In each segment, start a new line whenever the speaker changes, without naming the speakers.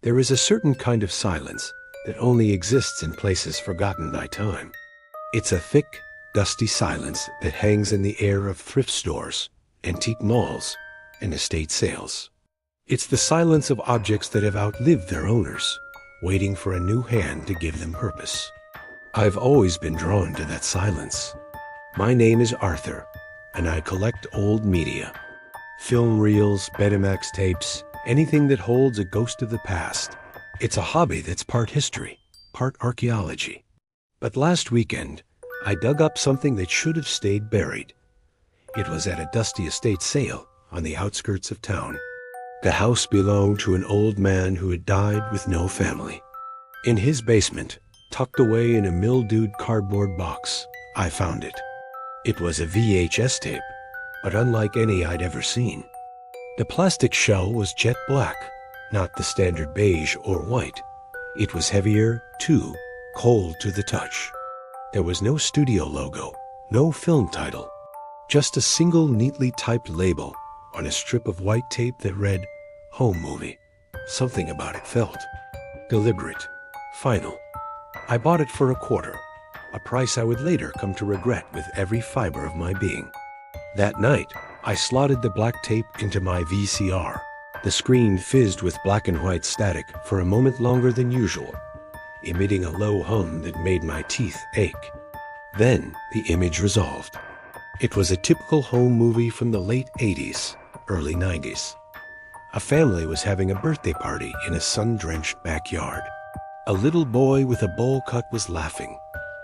There is a certain kind of silence that only exists in places forgotten by time. It's a thick, dusty silence that hangs in the air of thrift stores, antique malls, and estate sales. It's the silence of objects that have outlived their owners, waiting for a new hand to give them purpose. I've always been drawn to that silence. My name is Arthur, and I collect old media. Film reels, Betamax tapes, anything that holds a ghost of the past. It's a hobby that's part history, part archaeology. But last weekend, I dug up something that should have stayed buried. It was at a dusty estate sale on the outskirts of town. The house belonged to an old man who had died with no family. In his basement, tucked away in a mildewed cardboard box, I found it. It was a VHS tape, but unlike any I'd ever seen. The plastic shell was jet black, not the standard beige or white. It was heavier, too, cold to the touch. There was no studio logo, no film title, just a single neatly typed label on a strip of white tape that read, "Home Movie." Something about it felt deliberate, final. I bought it for $0.25, a price I would later come to regret with every fiber of my being. That night, I slotted the black tape into my VCR. The screen fizzed with black and white static for a moment longer than usual, emitting a low hum that made my teeth ache. Then the image resolved. It was a typical home movie from the late 80s, early 90s. A family was having a birthday party in a sun-drenched backyard. A little boy with a bowl cut was laughing,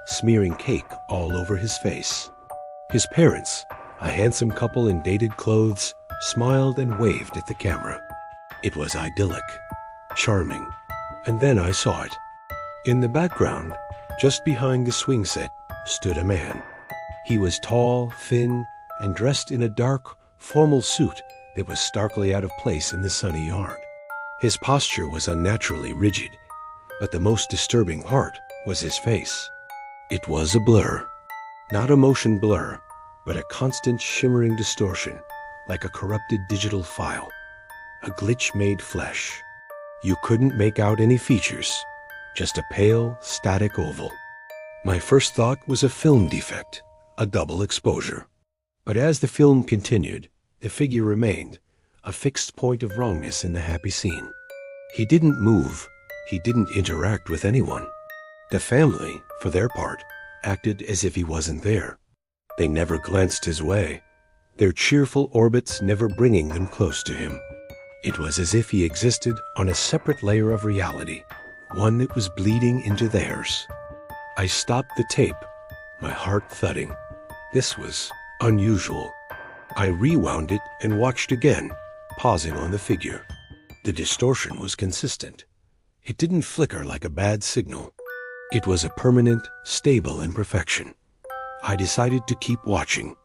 smearing cake all over his face. His parents, a handsome couple in dated clothes, smiled and waved at the camera. It was idyllic, charming, and then I saw it. In the background, just behind the swing set, stood a man. He was tall, thin, and dressed in a dark, formal suit that was starkly out of place in the sunny yard. His posture was unnaturally rigid, but the most disturbing part was his face. It was a blur. Not a motion blur, but a constant shimmering distortion, like a corrupted digital file. A glitch made flesh. You couldn't make out any features, just a pale, static oval. My first thought was a film defect, a double exposure. But as the film continued, the figure remained, a fixed point of wrongness in the happy scene. He didn't move. He didn't interact with anyone. The family, for their part, acted as if he wasn't there. They never glanced his way, their cheerful orbits never bringing them close to him. It was as if he existed on a separate layer of reality, one that was bleeding into theirs. I stopped the tape, my heart thudding. This was unusual. I rewound it and watched again, pausing on the figure. The distortion was consistent. It didn't flicker like a bad signal. It was a permanent, stable imperfection. I decided to keep watching.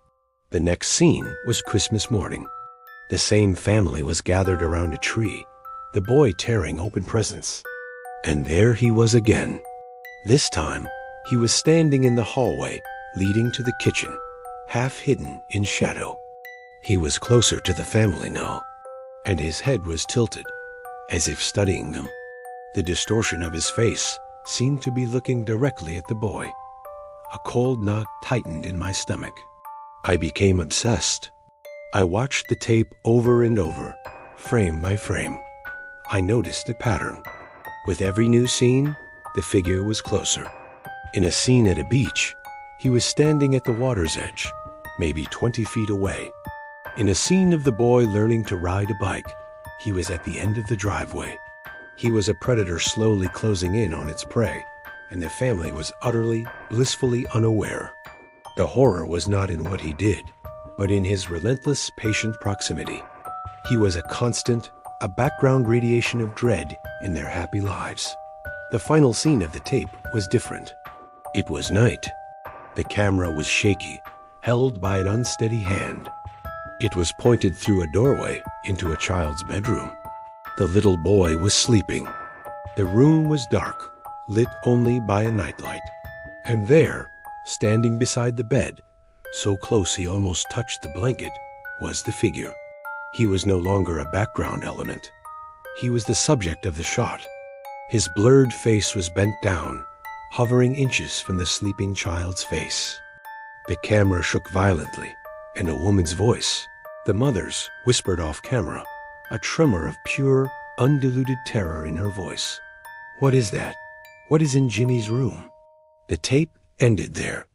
The next scene was Christmas morning. The same family was gathered around a tree, the boy tearing open presents. And there he was again. This time, he was standing in the hallway leading to the kitchen, half hidden in shadow. He was closer to the family now, and his head was tilted, as if studying them. The distortion of his face seemed to be looking directly at the boy. A cold knot tightened in my stomach. I became obsessed. I watched the tape over and over, frame by frame. I noticed a pattern. With every new scene, the figure was closer. In a scene at a beach, he was standing at the water's edge, maybe 20 feet away. In a scene of the boy learning to ride a bike, he was at the end of the driveway. He was a predator slowly closing in on its prey, and the family was utterly, blissfully unaware. The horror was not in what he did, but in his relentless, patient proximity. He was a constant, a background radiation of dread in their happy lives. The final scene of the tape was different. It was night. The camera was shaky, held by an unsteady hand. It was pointed through a doorway into a child's bedroom. The little boy was sleeping. The room was dark, lit only by a nightlight. And there, standing beside the bed, so close he almost touched the blanket, was the figure. He was no longer a background element. He was the subject of the shot. His blurred face was bent down, hovering inches from the sleeping child's face. The camera shook violently, and a woman's voice, the mother's, whispered off camera, a tremor of pure, undiluted terror in her voice. "What is that? What is in Jimmy's room?" The tape ended there,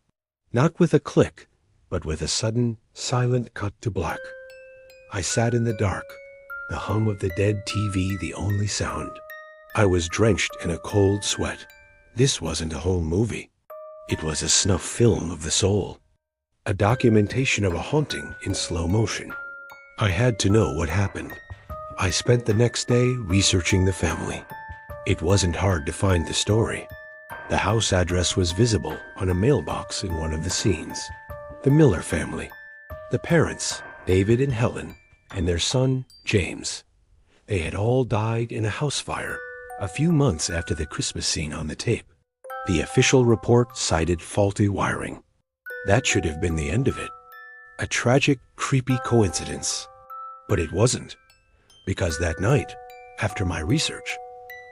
not with a click, but with a sudden, silent cut to black. I sat in the dark, the hum of the dead TV the only sound. I was drenched in a cold sweat. This wasn't a whole movie. It was a snuff film of the soul, a documentation of a haunting in slow motion. I had to know what happened. I spent the next day researching the family. It wasn't hard to find the story. The house address was visible on a mailbox in one of the scenes. The Miller family. The parents, David and Helen, and their son, James. They had all died in a house fire a few months after the Christmas scene on the tape. The official report cited faulty wiring. That should have been the end of it. A tragic, creepy coincidence. But it wasn't, because that night, after my research,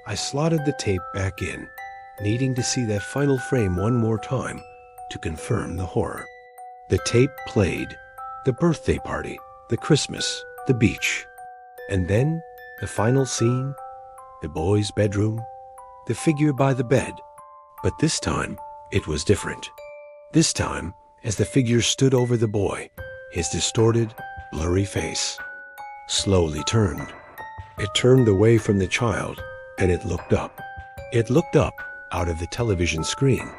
I slotted the tape back in, needing to see that final frame one more time to confirm the horror. The tape played the birthday party, the Christmas, the beach, and then the final scene, the boy's bedroom, the figure by the bed. But this time, it was different. This time, as the figure stood over the boy, his distorted, blurry face slowly turned. It turned away from the child, and it looked up. It looked up out of the television screen,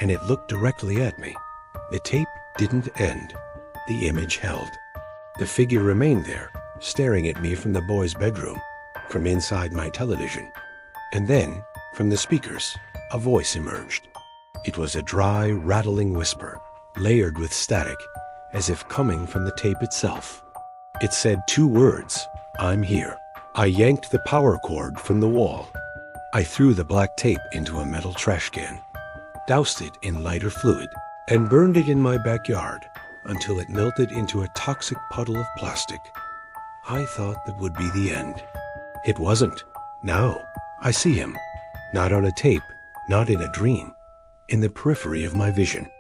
and it looked directly at me. The tape didn't end. The image held. The figure remained there, staring at me from the boy's bedroom, from inside my television. And then, from the speakers, a voice emerged. It was a dry, rattling whisper, layered with static, as if coming from the tape itself. It said 2 words, "I'm here." I yanked the power cord from the wall. I threw the black tape into a metal trash can, doused it in lighter fluid, and burned it in my backyard until it melted into a toxic puddle of plastic. I thought that would be the end. It wasn't. Now, I see him. Not on a tape, not in a dream, in the periphery of my vision.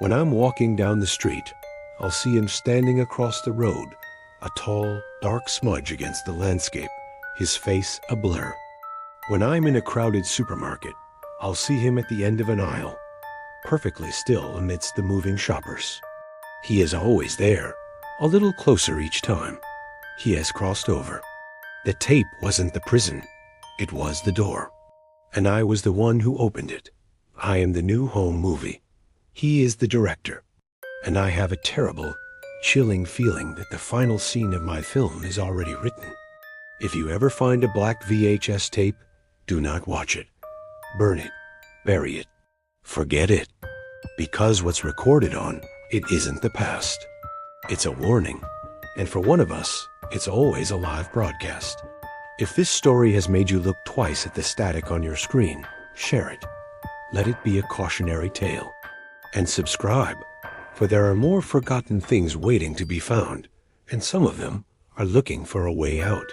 When I'm walking down the street, I'll see him standing across the road, a tall, dark smudge against the landscape, his face a blur. When I'm in a crowded supermarket, I'll see him at the end of an aisle, perfectly still amidst the moving shoppers. He is always there, a little closer each time. He has crossed over. The tape wasn't the prison. It was the door. And I was the one who opened it. I am the new home movie. He is the director. And I have a terrible, chilling feeling that the final scene of my film is already written. If you ever find a black VHS tape, do not watch it. Burn it. Bury it. Forget it. Because what's recorded on it isn't the past. It's a warning. And for one of us, it's always a live broadcast. If this story has made you look twice at the static on your screen, share it. Let it be a cautionary tale. And subscribe, for there are more forgotten things waiting to be found, and some of them are looking for a way out.